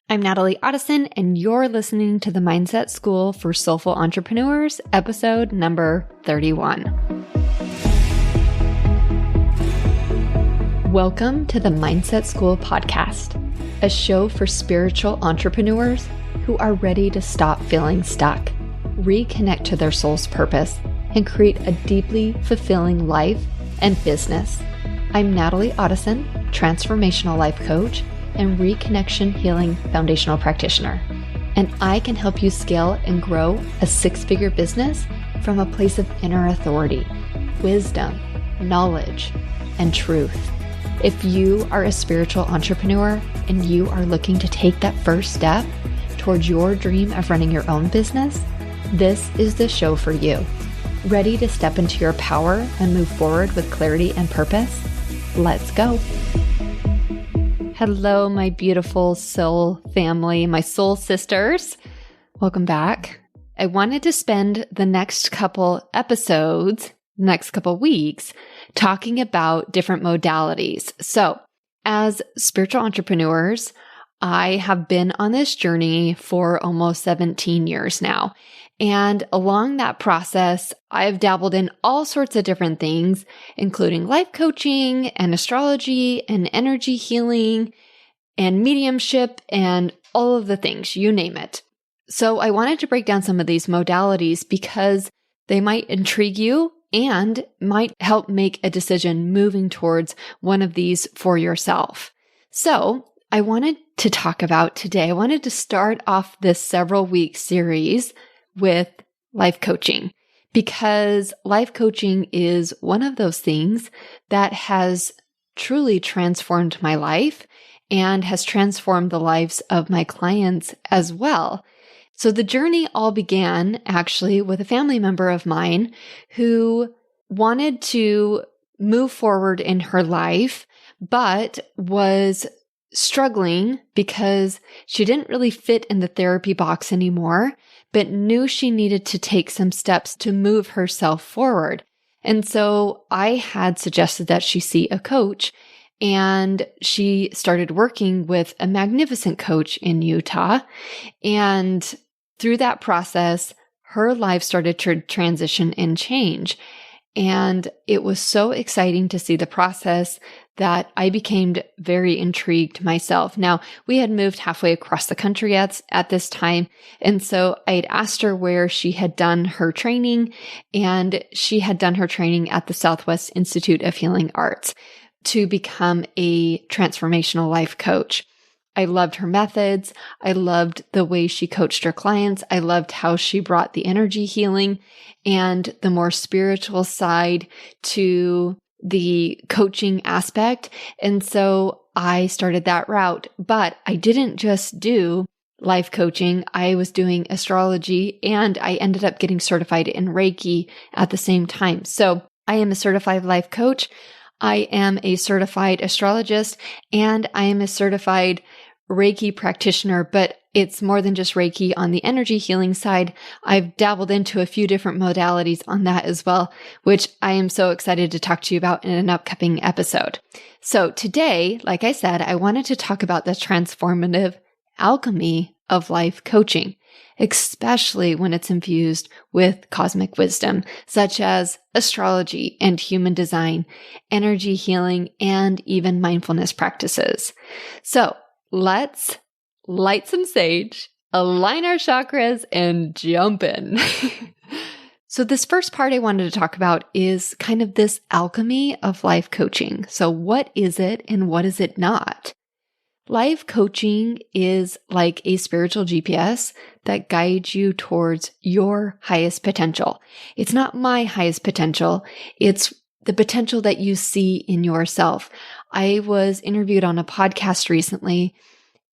I'm Natalie Otteson, and you're listening to the Mindset School for Soulful Entrepreneurs, episode number 31. Welcome to the Mindset School podcast, a show for spiritual entrepreneurs who are ready to stop feeling stuck, reconnect to their soul's purpose, and create a deeply fulfilling life and business. I'm Natalie Otteson, transformational life coach and reconnection healing foundational practitioner. And I can help you scale and grow a six-figure business from a place of inner authority, wisdom, knowledge, and truth. If you are a spiritual entrepreneur and you are looking to take that first step towards your dream of running your own business, this is the show for you. Ready to step into your power and move forward with clarity and purpose? Let's go. Hello, my beautiful soul family, my soul sisters. Welcome back. I wanted to spend the next couple episodes, next couple weeks, talking about different modalities. So, as spiritual entrepreneurs, I have been on this journey for almost 17 years now. And along that process, I've dabbled in all sorts of different things, including life coaching and astrology and energy healing and mediumship and all of the things, you name it. So I wanted to break down some of these modalities because they might intrigue you and might help make a decision moving towards one of these for yourself. So I wanted to start off this several week series with life coaching, because life coaching is one of those things that has truly transformed my life and has transformed the lives of my clients as well. So the journey all began actually with a family member of mine who wanted to move forward in her life, but was struggling because she didn't really fit in the therapy box anymore, but knew she needed to take some steps to move herself forward. And so I had suggested that she see a coach, and she started working with a magnificent coach in Utah. And through that process, her life started to transition and change. And it was so exciting to see the process that I became very intrigued myself. Now, we had moved halfway across the country at this time. And so I had asked her where she had done her training, and she had done her training at the Southwest Institute of Healing Arts to become a transformational life coach. I loved her methods. I loved the way she coached her clients. I loved how she brought the energy healing and the more spiritual side to the coaching aspect. And so I started that route, but I didn't just do life coaching. I was doing astrology, and I ended up getting certified in Reiki at the same time. So I am a certified life coach. I am a certified astrologist, and I am a certified Reiki practitioner, but it's more than just Reiki on the energy healing side. I've dabbled into a few different modalities on that as well, which I am so excited to talk to you about in an upcoming episode. So today, like I said, I wanted to talk about the transformative alchemy of life coaching, especially when it's infused with cosmic wisdom, such as astrology and human design, energy healing, and even mindfulness practices. So let's light some sage, align our chakras, and jump in. So this first part I wanted to talk about is kind of this alchemy of life coaching. So what is it and what is it not? Life coaching is like a spiritual GPS that guides you towards your highest potential. It's not my highest potential. It's the potential that you see in yourself. I was interviewed on a podcast recently,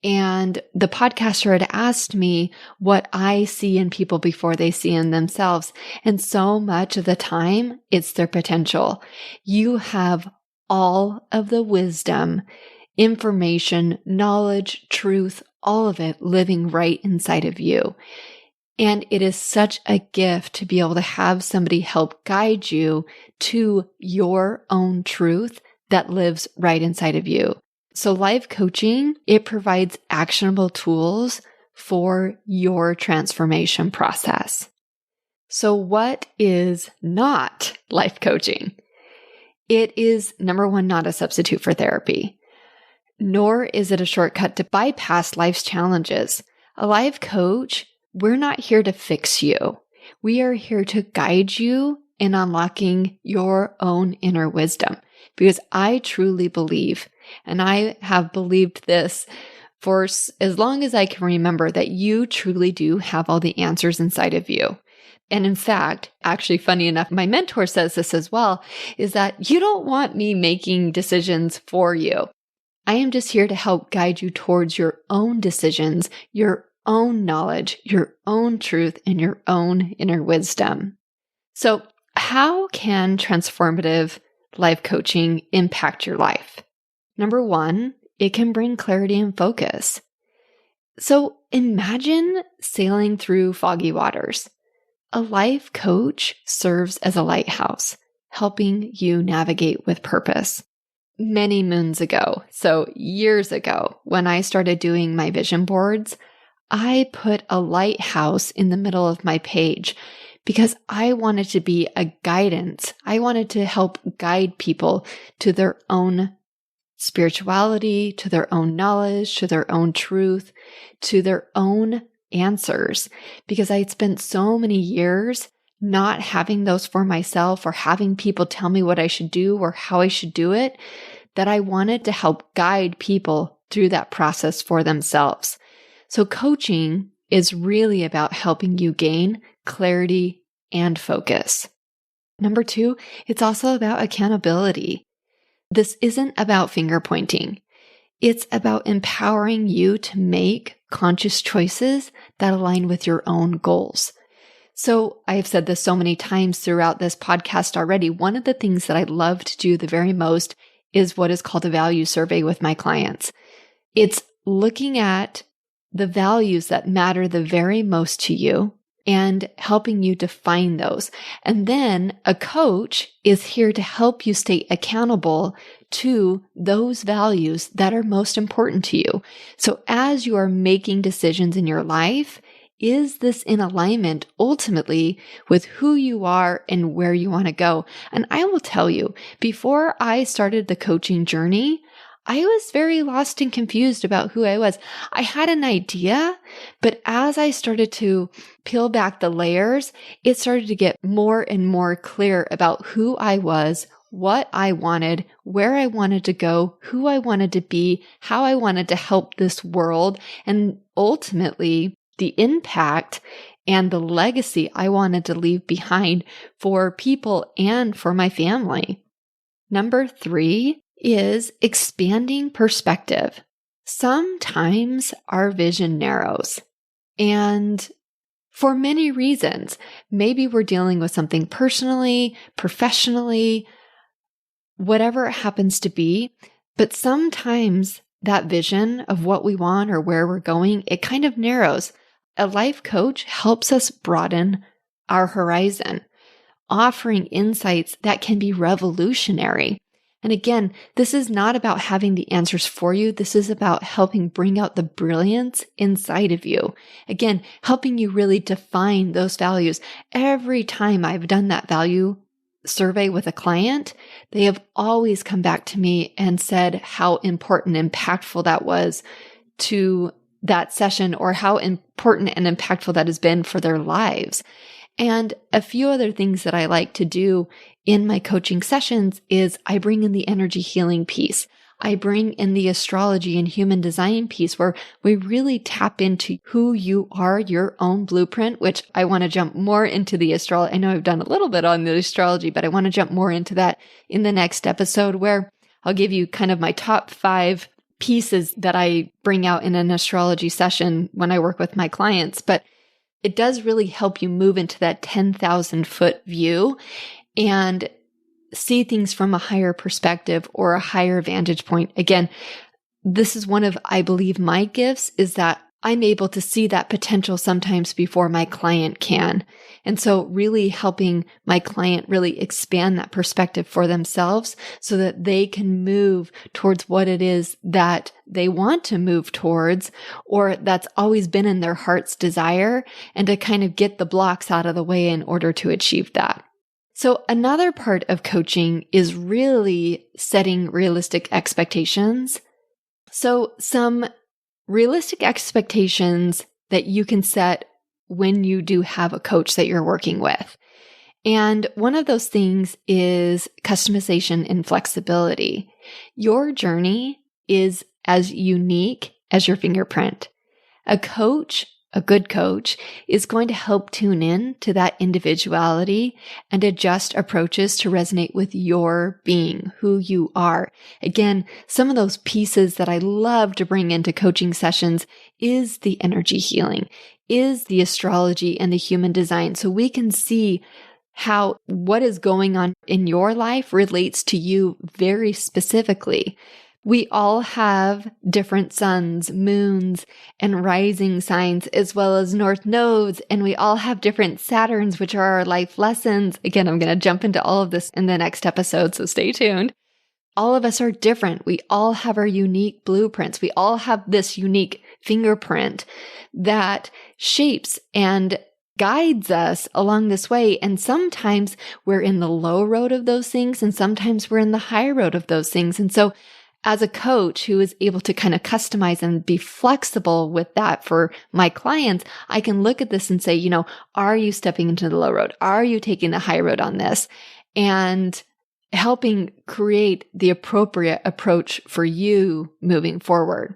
and the podcaster had asked me what I see in people before they see in themselves. And so much of the time, it's their potential. You have all of the wisdom, information, knowledge, truth, all of it living right inside of you. And it is such a gift to be able to have somebody help guide you to your own truth that lives right inside of you. So life coaching, it provides actionable tools for your transformation process. So what is not life coaching? It is, number one, not a substitute for therapy, nor is it a shortcut to bypass life's challenges. A life coach, we're not here to fix you. We are here to guide you in unlocking your own inner wisdom, because I truly believe, and I have believed this for as long as I can remember, that you truly do have all the answers inside of you. And in fact, actually funny enough, my mentor says this as well, is that you don't want me making decisions for you. I am just here to help guide you towards your own decisions, your own knowledge, your own truth, and your own inner wisdom. So how can transformative life coaching impact your life? Number one, it can bring clarity and focus. So imagine sailing through foggy waters. A life coach serves as a lighthouse, helping you navigate with purpose. Many moons ago, so years ago, when I started doing my vision boards, I put a lighthouse in the middle of my page because I wanted to be a guidance. I wanted to help guide people to their own spirituality, to their own knowledge, to their own truth, to their own answers, because I had spent so many years not having those for myself or having people tell me what I should do or how I should do it, that I wanted to help guide people through that process for themselves. So coaching is really about helping you gain clarity and focus. Number two, it's also about accountability. This isn't about finger pointing. It's about empowering you to make conscious choices that align with your own goals. So I have said this so many times throughout this podcast already. One of the things that I love to do the very most is what is called a value survey with my clients. It's looking at the values that matter the very most to you and helping you define those. And then a coach is here to help you stay accountable to those values that are most important to you. So as you are making decisions in your life, is this in alignment ultimately with who you are and where you want to go? And I will tell you, before I started the coaching journey, I was very lost and confused about who I was. I had an idea, but as I started to peel back the layers, it started to get more and more clear about who I was, what I wanted, where I wanted to go, who I wanted to be, how I wanted to help this world, and ultimately the impact and the legacy I wanted to leave behind for people and for my family. Number three is expanding perspective. Sometimes our vision narrows, and for many reasons. Maybe we're dealing with something personally, professionally, whatever it happens to be, but sometimes that vision of what we want or where we're going, it kind of narrows. A life coach helps us broaden our horizon, offering insights that can be revolutionary. And again, this is not about having the answers for you. This is about helping bring out the brilliance inside of you. Again, helping you really define those values. Every time I've done that value survey with a client, they have always come back to me and said how important and impactful that was to that session, or how important and impactful that has been for their lives. And a few other things that I like to do in my coaching sessions is I bring in the energy healing piece. I bring in the astrology and human design piece, where we really tap into who you are, your own blueprint, which I want to jump more into the astrology. I know I've done a little bit on the astrology, but I want to jump more into that in the next episode, where I'll give you kind of my top 5 pieces that I bring out in an astrology session when I work with my clients. But it does really help you move into that 10,000 foot view and see things from a higher perspective or a higher vantage point. Again, this is one of, I believe, my gifts, is that I'm able to see that potential sometimes before my client can. And so really helping my client really expand that perspective for themselves so that they can move towards what it is that they want to move towards, or that's always been in their heart's desire, and to kind of get the blocks out of the way in order to achieve that. So another part of coaching is really setting realistic expectations. So some realistic expectations that you can set when you do have a coach that you're working with. And one of those things is customization and flexibility. Your journey is as unique as your fingerprint. A coach, a good coach, is going to help tune in to that individuality and adjust approaches to resonate with your being, who you are. Again, some of those pieces that I love to bring into coaching sessions is the energy healing, is the astrology and the human design. So we can see how what is going on in your life relates to you very specifically. We all have different suns, moons, and rising signs, as well as north nodes, and we all have different Saturns, which are our life lessons. Again, I'm going to jump into all of this in the next episode, so stay tuned. All of us are different. We all have our unique blueprints. We all have this unique fingerprint that shapes and guides us along this way. And sometimes we're in the low road of those things, and sometimes we're in the high road of those things. And so as a coach who is able to kind of customize and be flexible with that for my clients, I can look at this and say, are you stepping into the low road? Are you taking the high road on this? And helping create the appropriate approach for you moving forward.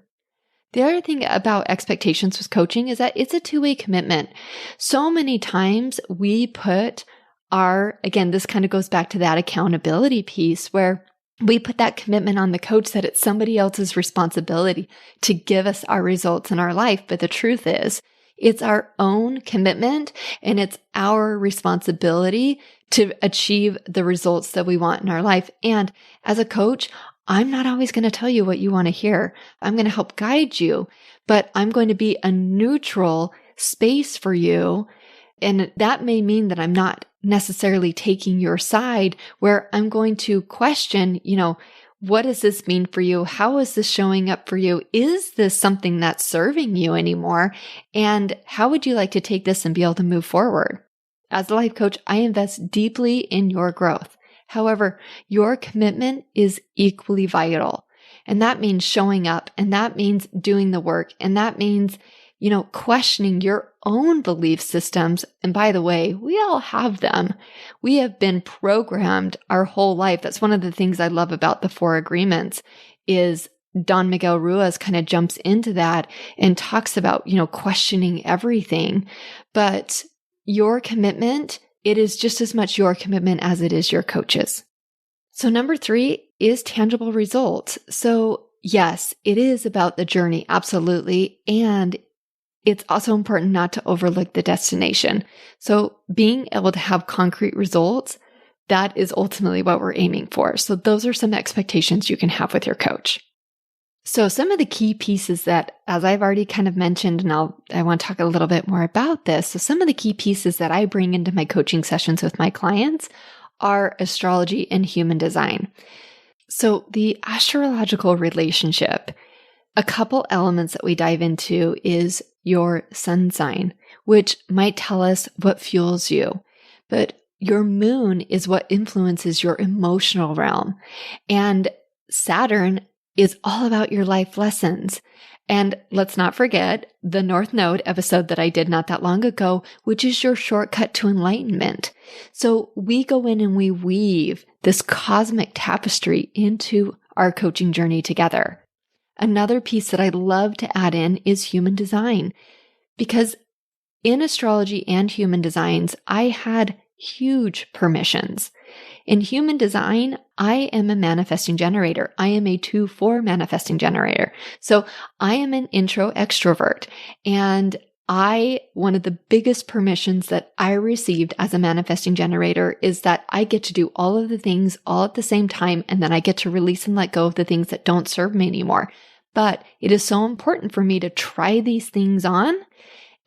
The other thing about expectations with coaching is that it's a two-way commitment. So many times we put again, this kind of goes back to that accountability piece where we put that commitment on the coach that it's somebody else's responsibility to give us our results in our life. But the truth is, it's our own commitment and it's our responsibility to achieve the results that we want in our life. And as a coach, I'm not always going to tell you what you want to hear. I'm going to help guide you, but I'm going to be a neutral space for you. And that may mean that I'm not necessarily taking your side, where I'm going to question, what does this mean for you? How is this showing up for you? Is this something that's serving you anymore? And how would you like to take this and be able to move forward? As a life coach, I invest deeply in your growth. However, your commitment is equally vital. And that means showing up, and that means doing the work, and that means questioning your own belief systems. And by the way, we all have them. We have been programmed our whole life. That's one of the things I love about the 4 agreements is Don Miguel Ruiz kind of jumps into that and talks about, questioning everything. But your commitment, it is just as much your commitment as it is your coach's. So number 3 is tangible results. So yes, it is about the journey. Absolutely. And it's also important not to overlook the destination. So being able to have concrete results, that is ultimately what we're aiming for. So those are some expectations you can have with your coach. So some of the key pieces that, as I've already kind of mentioned, and I want to talk a little bit more about this. So some of the key pieces that I bring into my coaching sessions with my clients are astrology and human design. So the astrological relationship, a couple elements that we dive into is your sun sign, which might tell us what fuels you. But your moon is what influences your emotional realm. And Saturn is all about your life lessons. And let's not forget the North Node episode that I did not that long ago, which is your shortcut to enlightenment. So we go in and we weave this cosmic tapestry into our coaching journey together. Another piece that I love to add in is human design, because in astrology and human designs, I had huge permissions. In human design, I am a manifesting generator. I am a 2-4 manifesting generator. So I am an intro extrovert. And one of the biggest permissions that I received as a manifesting generator is that I get to do all of the things all at the same time. And then I get to release and let go of the things that don't serve me anymore. But it is so important for me to try these things on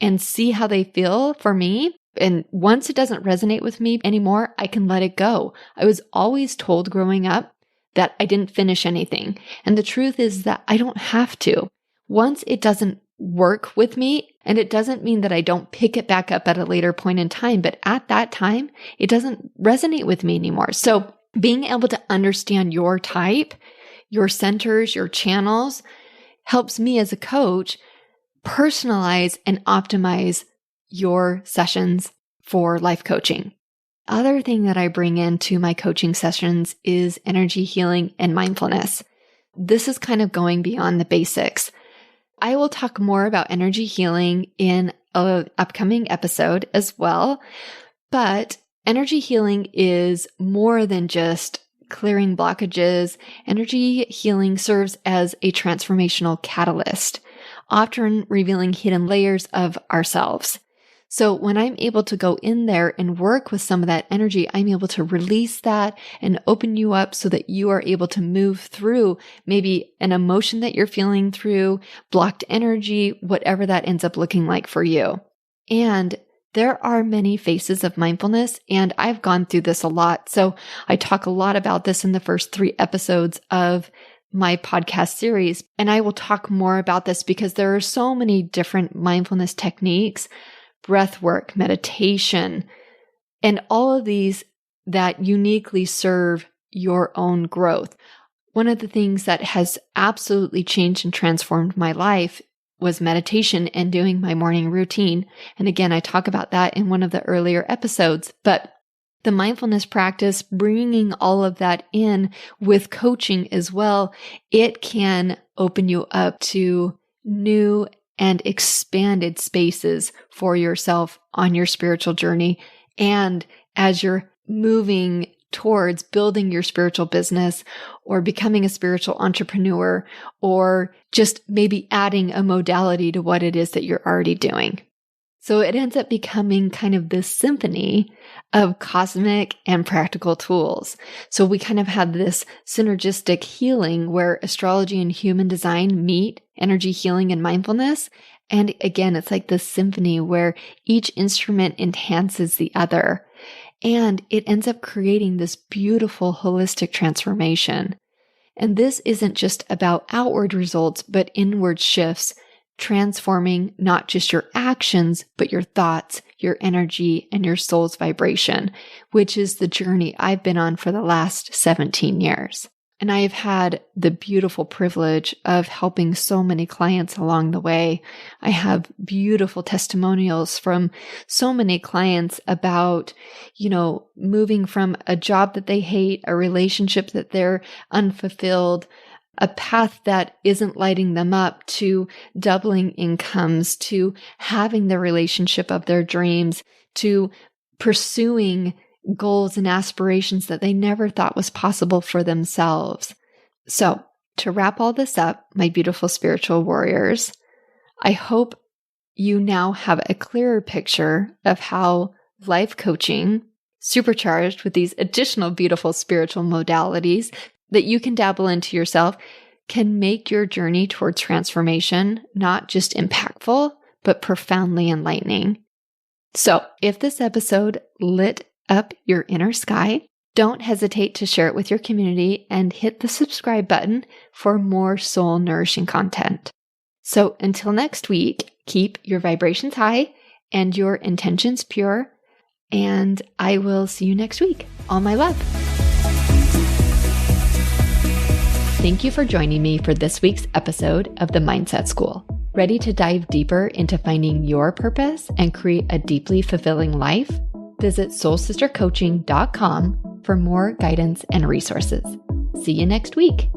and see how they feel for me. And once it doesn't resonate with me anymore, I can let it go. I was always told growing up that I didn't finish anything. And the truth is that I don't have to. Once it doesn't work with me, and it doesn't mean that I don't pick it back up at a later point in time, but at that time, it doesn't resonate with me anymore. So being able to understand your type, your centers, your channels, helps me as a coach personalize and optimize your sessions for life coaching. Other thing that I bring into my coaching sessions is energy healing and mindfulness. This is kind of going beyond the basics. I will talk more about energy healing in an upcoming episode as well, but energy healing is more than just clearing blockages. Energy healing serves as a transformational catalyst, often revealing hidden layers of ourselves. So when I'm able to go in there and work with some of that energy, I'm able to release that and open you up so that you are able to move through maybe an emotion that you're feeling through, blocked energy, whatever that ends up looking like for you. And there are many faces of mindfulness, and I've gone through this a lot. So I talk a lot about this in the first 3 episodes of my podcast series. And I will talk more about this because there are so many different mindfulness techniques, breath work, meditation, and all of these that uniquely serve your own growth. One of the things that has absolutely changed and transformed my life was meditation and doing my morning routine. And again, I talk about that in one of the earlier episodes, but the mindfulness practice, bringing all of that in with coaching as well, it can open you up to new and expanded spaces for yourself on your spiritual journey. And as you're moving towards building your spiritual business or becoming a spiritual entrepreneur, or just maybe adding a modality to what it is that you're already doing. So it ends up becoming kind of this symphony of cosmic and practical tools. So we kind of have this synergistic healing where astrology and human design meet energy healing and mindfulness. And again, it's like this symphony where each instrument enhances the other. And it ends up creating this beautiful holistic transformation. And this isn't just about outward results, but inward shifts, transforming not just your actions, but your thoughts, your energy, and your soul's vibration, which is the journey I've been on for the last 17 years. And I have had the beautiful privilege of helping so many clients along the way. I have beautiful testimonials from so many clients about, moving from a job that they hate, a relationship that they're unfulfilled, a path that isn't lighting them up, to doubling incomes, to having the relationship of their dreams, to pursuing goals and aspirations that they never thought was possible for themselves. So, to wrap all this up, my beautiful spiritual warriors, I hope you now have a clearer picture of how life coaching, supercharged with these additional beautiful spiritual modalities that you can dabble into yourself, can make your journey towards transformation not just impactful, but profoundly enlightening. So, if this episode lit up your inner sky, don't hesitate to share it with your community and hit the subscribe button for more soul-nourishing content. So until next week, keep your vibrations high and your intentions pure, and I will see you next week. All my love. Thank you for joining me for this week's episode of the Mindset School. Ready to dive deeper into finding your purpose and create a deeply fulfilling life? Visit soulsistercoaching.com for more guidance and resources. See you next week.